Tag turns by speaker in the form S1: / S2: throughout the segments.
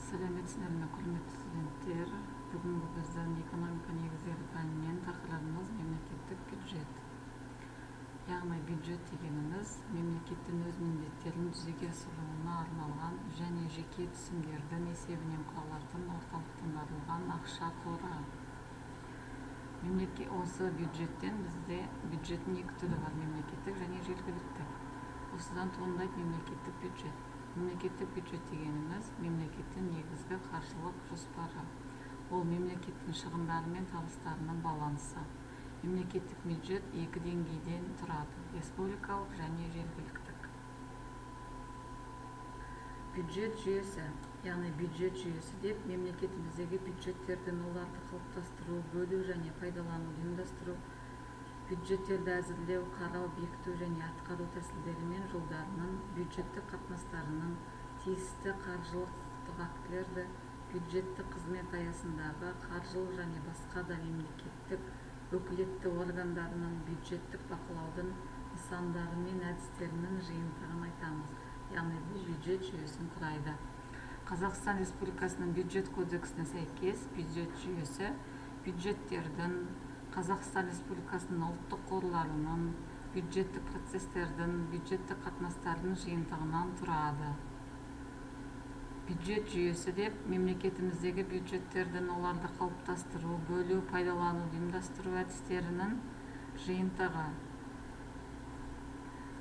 S1: Сәлеметсіздер, құрметті студенттер. Бүгінгі біздің экономика негіздері пәнінен тақырыбымыз мемлекеттік бюджет. Яғни бюджет дегеніміз мемлекеттің өз міндеттерін жүзеге асыруына арналған және жеке түсімдердің есебінен құралатын орталықтандырылған ақша қоры. Осы бюджеттен бізде бюджеттің екі түрі бар: мемлекеттік және жергілікті. Осыдан туындайды мемлекеттік бюджет. Мемлекеттік бюджет дегеніміз мемлекеттің негізгі қаржылық жоспары. Ол мемлекеттің шығындары мен табыстарының балансы. Мемлекеттік бюджет екі деңгейден тұрады: республикалық және жергіліктік. Бюджет жүйесі, яғни бюджет жүйесі деп мемлекетіміздегі бюджеттердің оларды қалыптастыру, бөлу және пайдалану, ұйымдастыру, бюджеттерді әзірлеу, қарау, бекіту және атқару тәсілдері мен жолдарының, бюджеттік қатынастарының, тиісті қаржылық актілерді, бюджеттік қызмет аясындағы қаржылық және басқа да мемлекеттік өкілетті органдарының бюджеттік бақылаудың нысандары мен әдістерінің жиынтығын айтамыз. Яғни бұл бюджет жүйесін құрайды. Қазақстан Республикасының бюджет кодексіне сәйкес бюджет жүйесі бюджеттердің, Қазақстан Республикасының ұлттық қорларының, бюджеттік процестердің, бюджеттік қатынастардың жиынтығынан тұрады. Бюджет жүйесі деп мемлекетіміздегі бюджеттердің оларды қалыптастыру, бөлу, пайдалану, ұйымдастыру әдістерінің жиынтығы.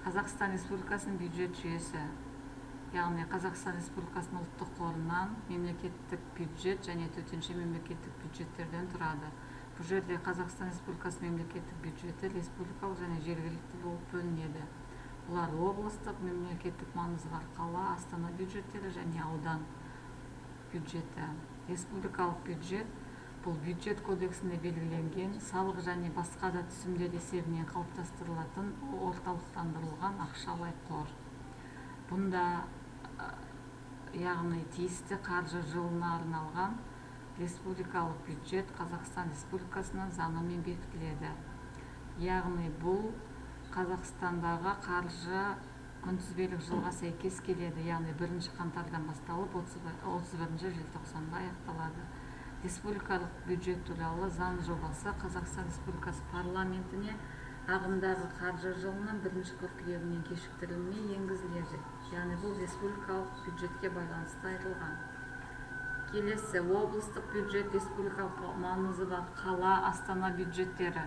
S1: Қазақстан Республикасының бюджет жүйесі, яғни Қазақстан Республикасының ұлттық қорынан мемлекеттік бюджет және төтенше мемлекеттік бюджеттерден тұрады. Бұл жерде Қазақстан Республикасының мемлекеттік бюджеті республикалық және жергілікті болып бөлінеді. Олар облыстық, мемлекеттік маңызы бар қала, астана бюджеттері және аудан бюджеті. Республикалық бюджет бұл бюджет кодексінде белгіленген салық және басқа да түсімдер есебінен қалыптастырылатын орталықтандырылған ақшалай қор. Бұнда яғни тиісті қаржы жылына арналған республикалық бюджет Қазақстан Республикасының заңымен бекітіледі. Яғни бұл Қазақстандағы қаржы күнтізбелік жылға сәйкес келеді, яғни 1 қаңтардан басталып 31 желтоқсанда аяқталады. Республикалық бюджет туралы заң жобасы Қазақстан Республикасы парламентіне ағымдағы қаржы жылының 1 қыркүйегінен кешіктірілмей енгізіледі. Яғни бұл республикалық бюджетке байланысты айтылған. Келесі облыстық бюджет, республикалық маңызы бар қала, астана бюджеттері.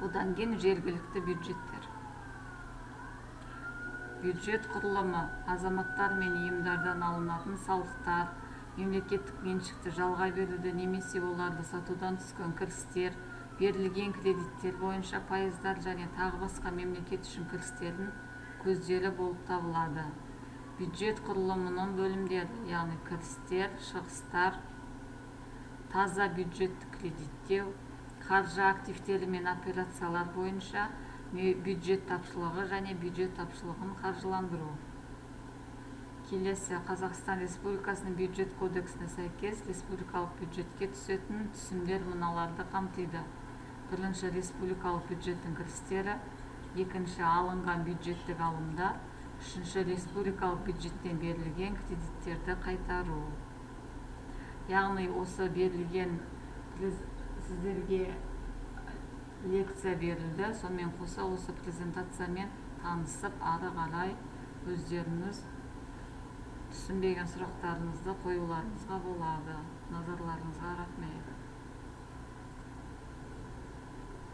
S1: Одан кейін жергілікті бюджеттер. Бюджет құрылымы: азаматтар мен ұйымдардан алынатын салықтар, мемлекеттік меншікті жалға беруді немесе оларды сатудан түскен кірістер, берілген кредиттер бойынша пайыздар және тағы басқа мемлекет үшін кірістердің көздері болып табылады. Бюджет құрылымының бөлімдері, яғни кірістер, шығыстар, таза бюджеттік кредиттеу, қаржы активтері мен операциялар бойынша бюджет тапшылығы және бюджет тапшылығын қаржыландыру. Келесі Қазақстан Республикасының бюджет кодексіне сәйкес республикалық бюджетке түсетін түсімдер мыналарды қамтиды: 1. Республикалық бюджеттің кірістері, 2. Алынған бюджеттік алымдар, 3. Республикалық бюджеттен берілген кредиттерді қайтару. Яғни осы берілген сіздерге лекция берілді. Сонымен қоса осы презентациямен танысып, ары қарай өздеріңіз түсінбеген сұрақтарыңызды қоюларыңызға болады. Назарларыңызға рахмет.